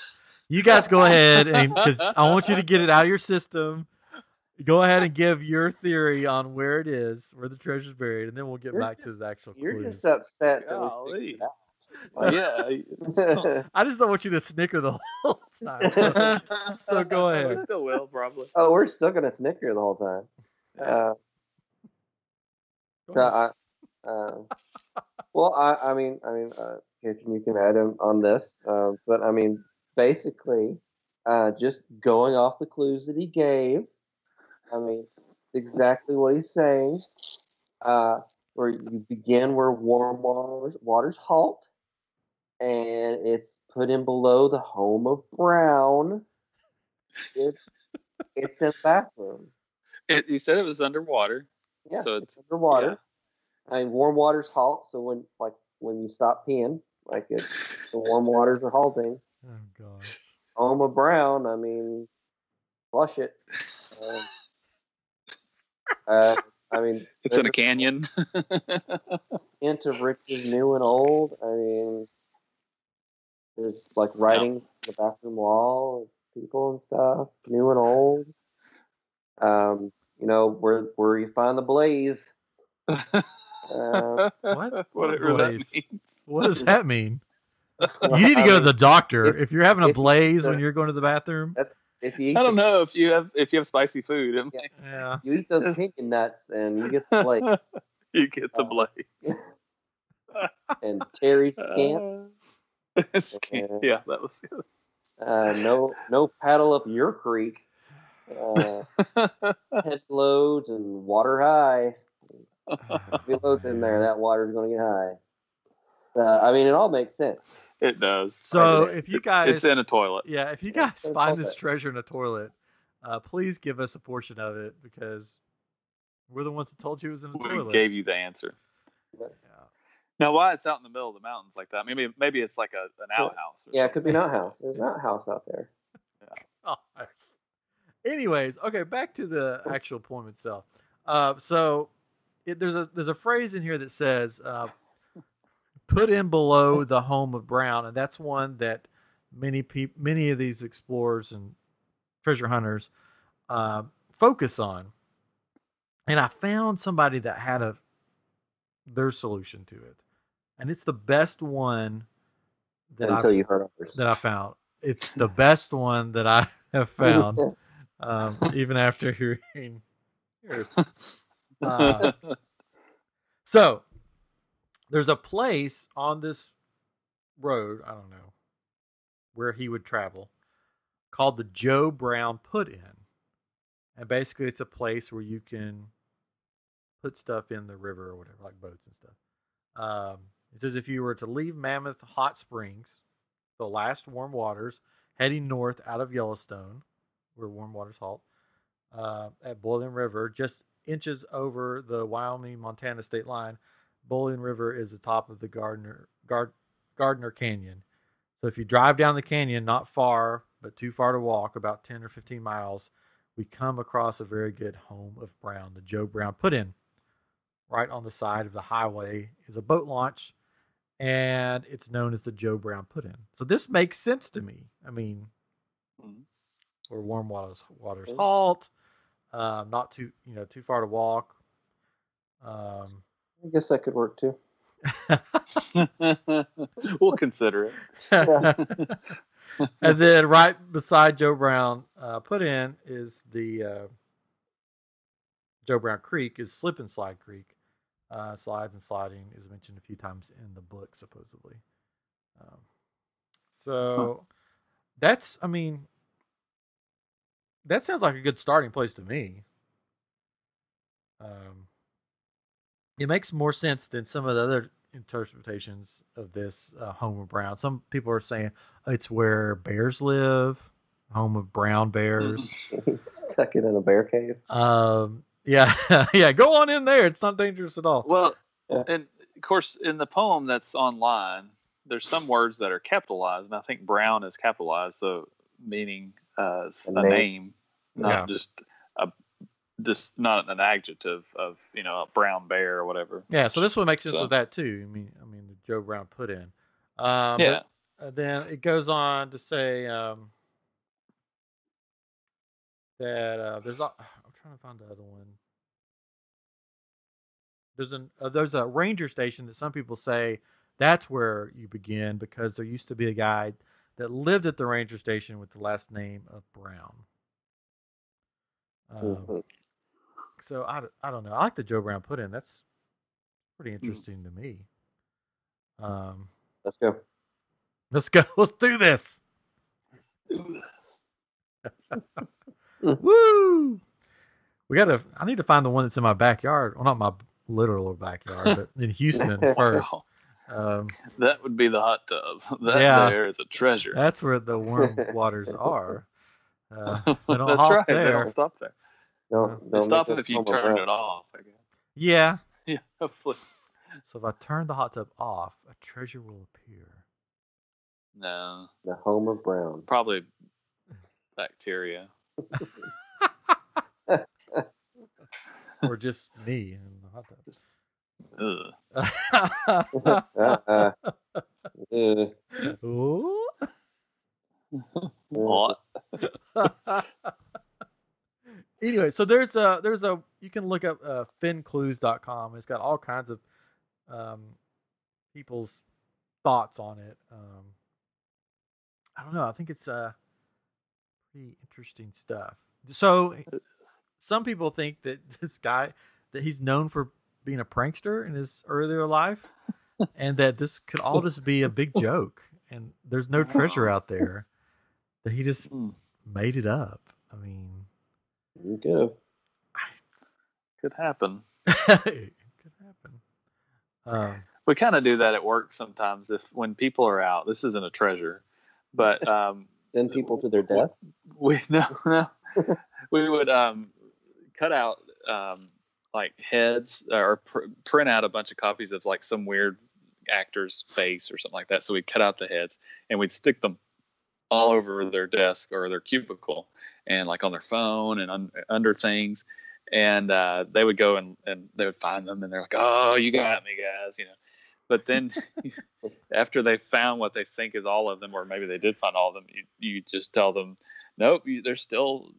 You guys go ahead, and because I want you to get it out of your system. Go ahead and give your theory on where it is, where the treasure's buried, and then we'll get back to the actual clues. You're just upset that we figured it out. Yeah. I just don't want you to snicker the whole time. So go ahead. We still will, probably. Oh, we're still gonna snicker the whole time. I mean, Kitchen, you can add on this, but I mean, basically, just going off the clues that he gave. I mean, exactly what he's saying. Where you begin where warm waters halt, and it's put in below the home of Brown. It's in the bathroom. You said it was underwater. Yeah, so it's underwater. Yeah. I mean, warm waters halt, so when you stop peeing, the warm waters are halting. Oh gosh. Home of Brown. I mean, flush it. I mean, it's in a canyon. Hint of riches, new and old. I mean, there's writing on the bathroom wall, of people and stuff, new and old. Where you find the blaze. What? Whatever that means. What does that mean? You need to go to the doctor if you're having a blaze when you're going to the bathroom. I don't know if you have spicy food. Yeah. You eat those pinion nuts and you get the blaze. You get the blaze. And Terry Scamp. Yeah, that was no paddle up your creek. Head loads and water high. If you load in there, that water's going to get high. I mean, it all makes sense. It does. So if you guys, it's in a toilet. Yeah, if you guys find this treasure in a toilet, please give us a portion of it because we're the ones that told you it was in a toilet. We gave you the answer. Yeah. Now, why it's out in the middle of the mountains like that? Maybe it's like an outhouse. Yeah, it could be an outhouse. There's an outhouse out there. Yeah. Oh, anyways, okay, back to the actual poem itself. So there's a phrase in here that says, "Put in below the home of Brown," and that's one that many of these explorers and treasure hunters focus on. And I found somebody that had their solution to it, and it's the best one that you heard ours. That I found. It's the best one that I have found, even after hearing yours. So there's a place on this road, I don't know, where he would travel, called the Joe Brown Put-In. And basically it's a place where you can put stuff in the river or whatever, like boats and stuff. It says if you were to leave Mammoth Hot Springs, the last warm waters, heading north out of Yellowstone, where warm waters halt, at Boiling River, just inches over the Wyoming-Montana state line, Boiling River is the top of the Gardner Canyon. So if you drive down the canyon, not far, but too far to walk, about 10 or 15 miles, we come across a very good home of Brown, the Joe Brown Put-In. Right on the side of the highway is a boat launch, and it's known as the Joe Brown Put-In. So this makes sense to me. I mean, where warm waters halt, not too far to walk. I guess that could work too. We'll consider it. And then right beside Joe Brown, put in is the Joe Brown Creek is Slip and Slide Creek. Slides and sliding is mentioned a few times in the book, supposedly. That sounds like a good starting place to me. It makes more sense than some of the other interpretations of this home of Brown. Some people are saying it's where bears live, home of brown bears. Stuck it in a bear cave. Yeah, yeah. Go on in there. It's not dangerous at all. Well, and of course, in the poem that's online, there's some words that are capitalized, and I think Brown is capitalized, so meaning a name, not just not an adjective of a brown bear or whatever. Yeah, so this one makes sense with that too. I mean, the Joe Brown put in. But then it goes on to say that there's. I'm trying to find the other one. There's a ranger station that some people say that's where you begin because there used to be a guy that lived at the ranger station with the last name of Brown. So I don't know. I like the Joe Brown put in. That's pretty interesting to me. Let's go. Let's go. Let's do this. Woo! I need to find the one that's in my backyard. Well, not my literal backyard, but in Houston first. That would be the hot tub. There is a treasure. That's where the warm waters are. They don't That's right. There. They don't stop there. They stop if you turn it off, I guess. Yeah. Yeah, hopefully. So if I turn the hot tub off, a treasure will appear. No. The home of Brown. Probably bacteria. Or just me in the hot tub. What? Anyway, so there's a you can look up FennClues.com. It's got all kinds of people's thoughts on it. I don't know. I think it's pretty interesting stuff. So some people think that this guy, that he's known for being a prankster in his earlier life, and that this could all just be a big joke, and there's no treasure out there, that he just made it up. I mean, could happen. It could happen. We kind of do that at work sometimes. When people are out, this isn't a treasure, but send people to their death. We would cut out like heads or print out a bunch of copies of like some weird actor's face or something like that. So we'd cut out the heads and we'd stick them all over their desk or their cubicle and like on their phone and under things. And they would go and they would find them and they're like, "Oh, you got me, guys," But then after they found what they think is all of them, or maybe they did find all of them, you just tell them, "Nope, there's still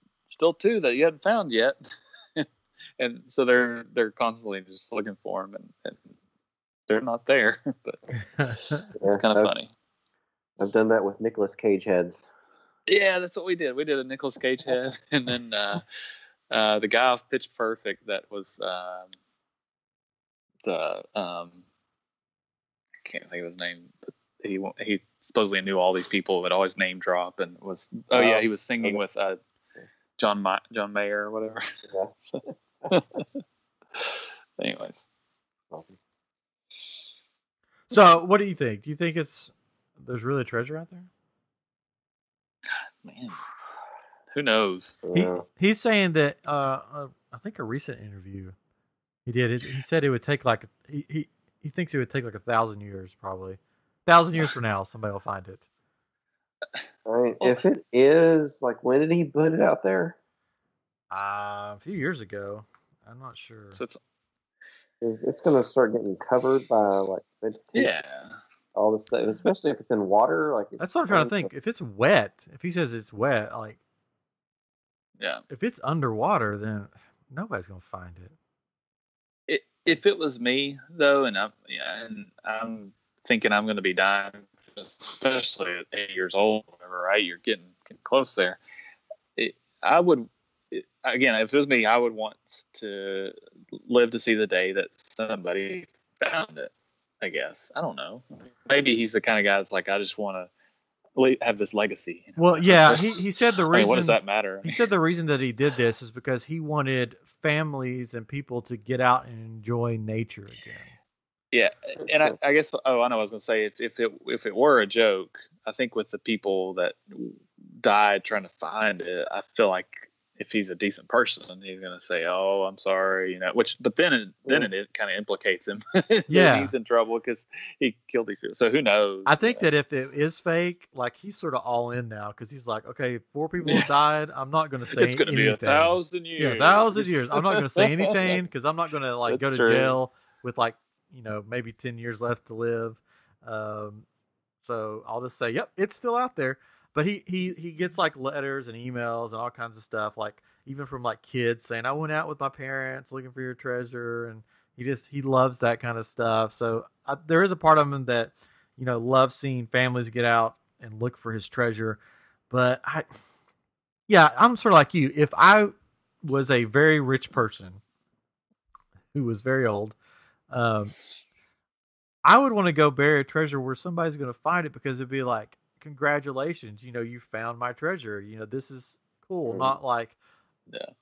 two that you hadn't found yet." And so they're constantly just looking for them, and they're not there. But it's kind of funny. I've done that with Nicolas Cage heads. Yeah, that's what we did. We did a Nicolas Cage head, and then the guy off Pitch Perfect that was I can't think of his name, but he supposedly knew all these people, would always name drop, and was he was singing with John Mayer or whatever. Yeah. Anyways. So, what do you think? Do you think there's really a treasure out there? Man, who knows? He's saying that I think a recent interview he did it. He said it would take like he thinks it would take like 1,000 years, probably 1,000 years from now, somebody will find it. I mean, if it is, like, when did he put it out there? A few years ago. I'm not sure. So it's going to start getting covered by like vegetation. Yeah. All this stuff, especially if it's in water. Like that's what I'm trying to think. If it's wet, if he says it's wet, like Yeah. If it's underwater, then nobody's gonna find it. If it was me though, and I'm thinking I'm going to be dying, especially at 8 years old, whatever, right? You're getting close there. I would, again, if it was me, I would want to live to see the day that somebody found it. I guess, I don't know. Maybe he's the kind of guy that's like, I just want to have this legacy. Well, yeah, he said the reason. I mean, what does that matter? He said the reason that he did this is because he wanted families and people to get out and enjoy nature again. Yeah, and I guess I know what I was going to say. If it were a joke, I think with the people that died trying to find it, I feel like if he's a decent person, he's going to say, "Oh, I'm sorry," but then it kind of implicates him. Yeah, he's in trouble because he killed these people. So who knows? I think that if it is fake, like he's sort of all in now because he's like, okay, 4 people have died. I'm not going to say it's going to be 1,000 years. Yeah, 1,000 years. I'm not going to say anything because I'm not going to go to jail with maybe 10 years left to live. So I'll just say, yep, it's still out there. But he gets like letters and emails and all kinds of stuff, like even from like kids saying, I went out with my parents looking for your treasure. And he loves that kind of stuff. So there is a part of him that, loves seeing families get out and look for his treasure. But I'm sort of like you. If I was a very rich person who was very old, I would want to go bury a treasure where somebody's going to find it because it'd be like, congratulations, you found my treasure. This is cool. Not like,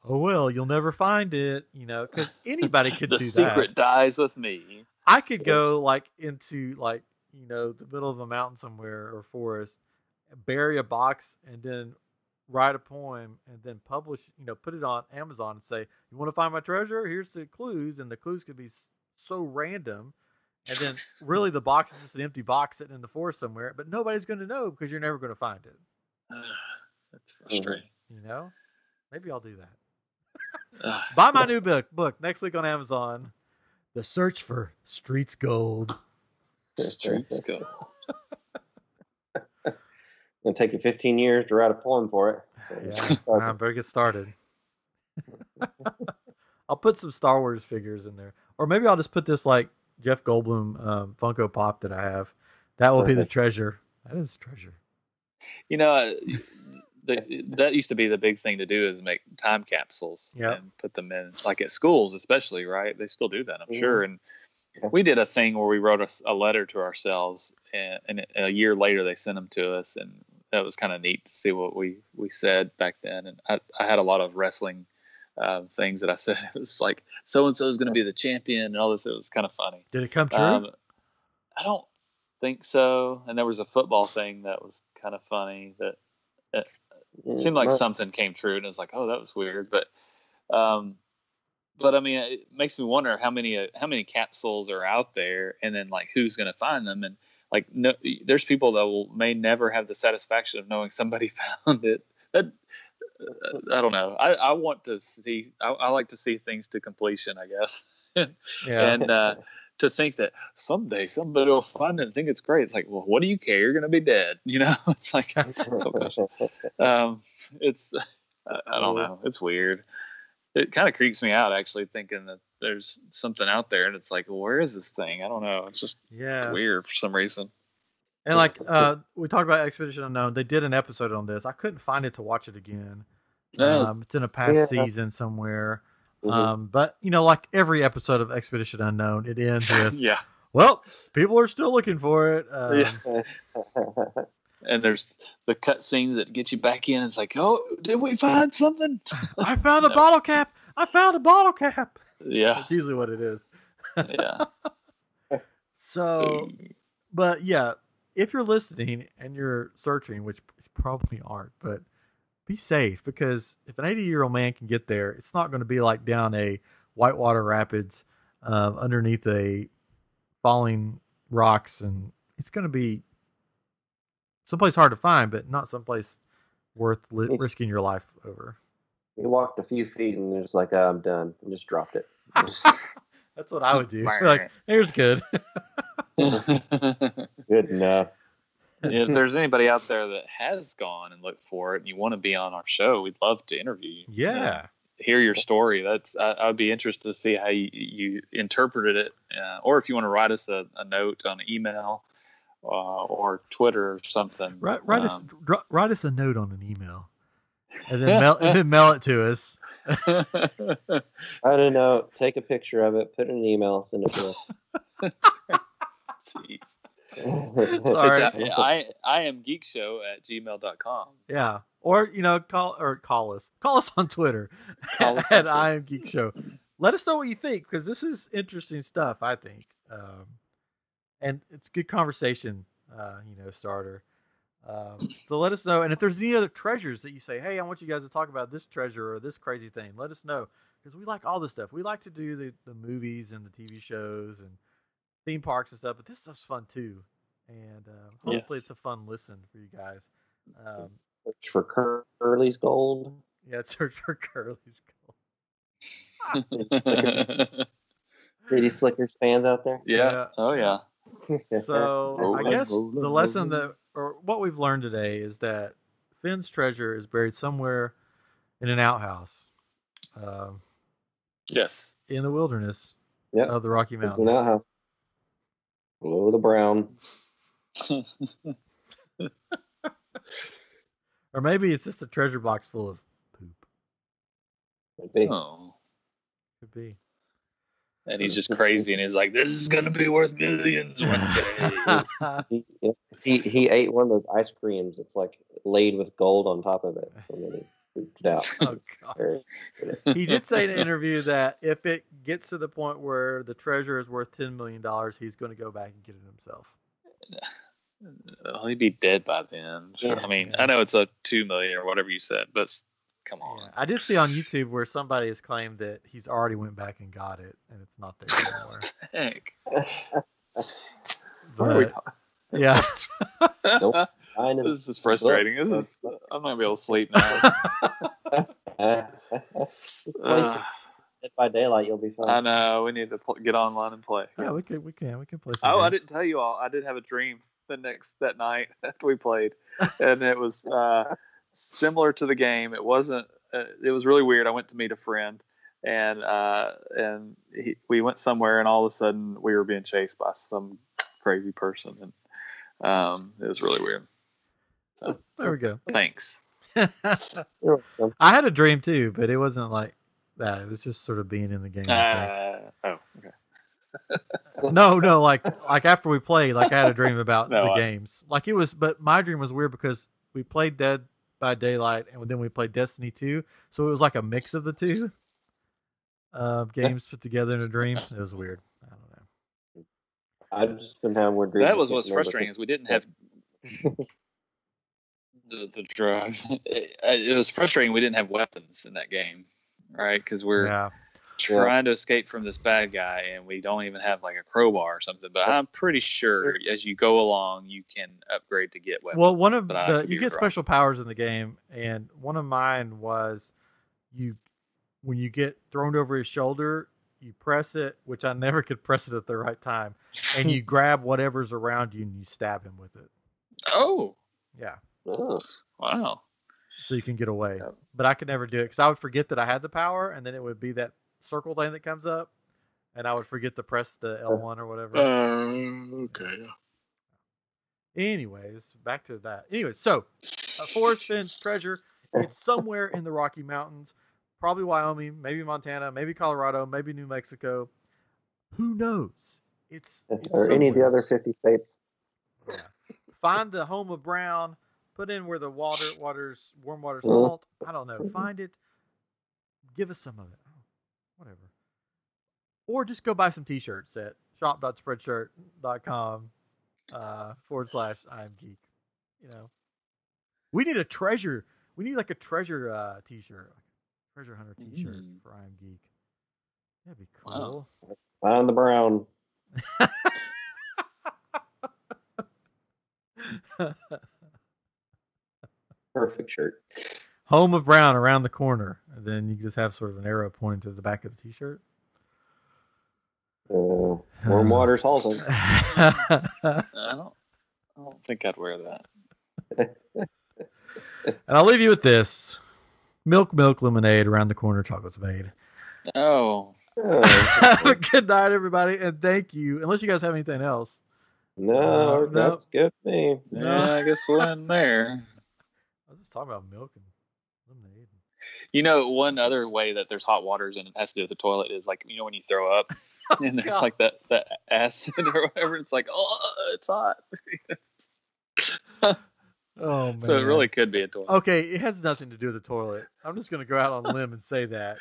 oh, well, you'll never find it, because anybody could do that. The secret dies with me. I could go into the middle of a mountain somewhere or forest, bury a box and then write a poem and then publish, put it on Amazon and say, you want to find my treasure? Here's the clues. And the clues could be so random. And then really the box is just an empty box sitting in the forest somewhere, but nobody's going to know because you're never going to find it. That's frustrating. Maybe I'll do that. Buy my new book next week on Amazon. The Search for Street's Gold. Street's Gold. It'll take you 15 years to write a poem for it. Yeah, I better get started. I'll put some Star Wars figures in there. Or maybe I'll just put this Jeff Goldblum Funko Pop that I have. That will be the treasure. That is treasure. That used to be the big thing to do is make time capsules and put them in, like at schools especially, right? They still do that, I'm sure. And we did a thing where we wrote a letter to ourselves, and a year later they sent them to us, and that was kind of neat to see what we said back then. And I had a lot of wrestling things that I said. It was like, so-and-so is going to be the champion and all this. It was kind of funny. Did it come true? I don't think so. And there was a football thing that was kind of funny that it seemed like something came true, and it was like, oh, that was weird. But I mean, it makes me wonder how many capsules are out there, and then who's going to find them. And no, there's people that may never have the satisfaction of knowing somebody found it. I don't know. I want to see. I like to see things to completion, I guess. And to think that someday somebody will find it and think it's great. It's like, well, what do you care? You're going to be dead. It's like, oh gosh. It's I don't know. It's weird. It kind of creeps me out actually, thinking that there's something out there, and it's like, well, where is this thing? I don't know. It's just weird for some reason. And we talked about Expedition Unknown. They did an episode on this. I couldn't find it to watch it again. It's in a past season somewhere. But like every episode of Expedition Unknown, it ends with, well, people are still looking for it. And there's the cut scenes that get you back in. It's like, oh, did we find something? I found a bottle cap. I found a bottle cap. Yeah. That's usually what it is. Yeah. So, but yeah, if you're listening and you're searching, which you probably aren't, but be safe, because if an 80-year-old man can get there, it's not going to be like down a whitewater rapids underneath a falling rocks, and it's going to be someplace hard to find, but not someplace worth risking your life over. You walked a few feet and you're just like, oh, I'm done, and just dropped it. That's what I would do. Like, here's good. Good enough. If there's anybody out there that has gone and looked for it and you want to be on our show, we'd love to interview you. Yeah. Hear your story. I would be interested to see how you interpreted it, or if you want to write us a note on email or Twitter or something. Write us a note on an email, and then mail it to us. I don't know. Take a picture of it, put it in an email, send it to us. Jeez. Sorry. I am geekshow@gmail.com. Yeah. Or, call us. Call us on Twitter at I Am Geek Show. Let us know what you think, because this is interesting stuff, I think. And it's good conversation, starter. So let us know. And if there's any other treasures that you say, hey, I want you guys to talk about this treasure or this crazy thing, let us know. Because we like all this stuff. We like to do the movies and the TV shows and theme parks and stuff, but this stuff's fun too. And hopefully it's a fun listen for you guys. Search for Curly's Gold. Yeah, search for Curly's Gold. City Slickers fans out there? Yeah. Oh, yeah. So I guess the lesson or what we've learned today is that Fenn's treasure is buried somewhere in an outhouse. Yes. In the wilderness of the Rocky Mountains. It's an outhouse. Below the brown. Or maybe it's just a treasure box full of poop. Could be. Oh. Could be. And he's just crazy, and he's like, "This is gonna be worth millions one day." he ate one of those ice creams. It's like laid with gold on top of it, and then he pooped it out. Oh gosh. He did say in an interview that if it gets to the point where the treasure is worth $10 million, he's going to go back and get it himself. Well, he'd be dead by then. Sure. I mean, I know it's a $2 million or whatever you said, but come on. Yeah. I did see on YouTube where somebody has claimed that he's already went back and got it, and it's not there anymore. Heck. What are we talking? Yeah. Nope. This is frustrating. I'm not gonna be able to sleep now. Dead by Daylight, you'll be fine. I know. We need to get online and play. Yeah, we can play. Some games. I didn't tell you all. I did have a dream that night after we played, and it was similar to the game. It wasn't. It was really weird. I went to meet a friend, and we went somewhere, and all of a sudden we were being chased by some crazy person, and it was really weird. So there we go. Thanks. I had a dream too, but it wasn't like that. It was just sort of being in the game. Okay. No, like after we played, like I had a dream about the games. Like it was, but my dream was weird because we played Dead by Daylight and then we played Destiny 2, so it was like a mix of the two games put together in a dream. It was weird. I don't know. I just didn't have one dream. That was what's frustrating is we didn't have the drugs. It was frustrating we didn't have weapons in that game, right? Because we're trying to escape from this bad guy, and we don't even have like a crowbar or something. But I'm pretty sure as you go along, you can upgrade to get weapons. Well, one of you get special powers in the game, and one of mine was when you get thrown over his shoulder, you press it, which I never could press it at the right time, and you grab whatever's around you and you stab him with it. Oh, yeah. Oh. Wow. So you can get away. Yep. But I could never do it because I would forget that I had the power, and then it would be that circle thing that comes up, and I would forget to press the L1 or whatever. Okay. Anyways, back to that. Anyways, so Forrest Fenn's treasure, it's somewhere in the Rocky Mountains, probably Wyoming, maybe Montana, maybe Colorado, maybe New Mexico. Who knows? It's or any of the other 50 states. Yeah. Find the home of Brown. Put in where the warm water's salt. I don't know. Find it. Give us some of it. Whatever. Or just go buy some t-shirts at shop.spreadshirt.com /IamGeek. You know. We need a treasure. We need like a treasure t-shirt. Like treasure hunter t-shirt for I Am Geek. That'd be cool. Wow. Find the Brown. Perfect shirt. Home of Brown around the corner. And then you just have sort of an arrow pointing to the back of the t-shirt. Warm water's halting. I I don't think I'd wear that. And I'll leave you with this. Milk, lemonade, around the corner, chocolate's made. Oh. Have a good night, everybody, and thank you. Unless you guys have anything else. No, that's good for me. Yeah, I guess we'll end there. I was just talking about milk and lemonade. You know, one other way that there's hot waters and it has to do with the toilet is like, you know, when you throw up and there's like that acid or whatever, it's like, oh, it's hot. Oh, man. So it really could be a toilet. Okay, it has nothing to do with the toilet. I'm just going to go out on a limb and say that.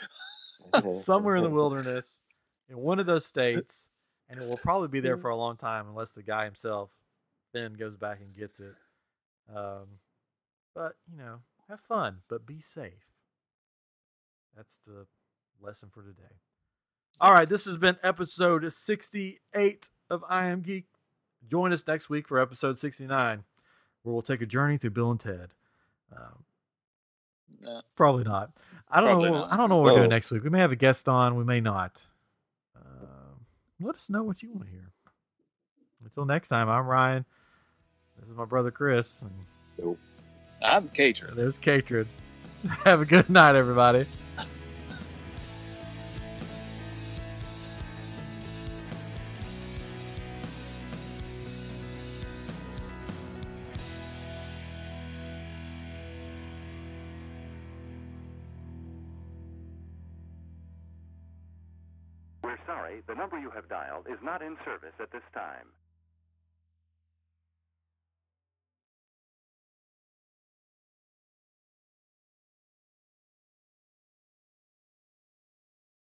Somewhere in the wilderness, in one of those states, and it will probably be there for a long time unless the guy himself, Fenn, goes back and gets it. But, you know, have fun, but be safe. That's the lesson for today. All right, this has been episode 68 of I Am Geek. Join us next week for episode 69, where we'll take a journey through Bill and Ted. Probably not. I don't know what we're doing next week. We may have a guest on. We may not. Let us know what you want to hear. Until next time, I'm Ryan. This is my brother Chris. And I'm Katrin. There's Katrin. Have a good night, everybody. We're sorry, the number you have dialed is not in service at this time.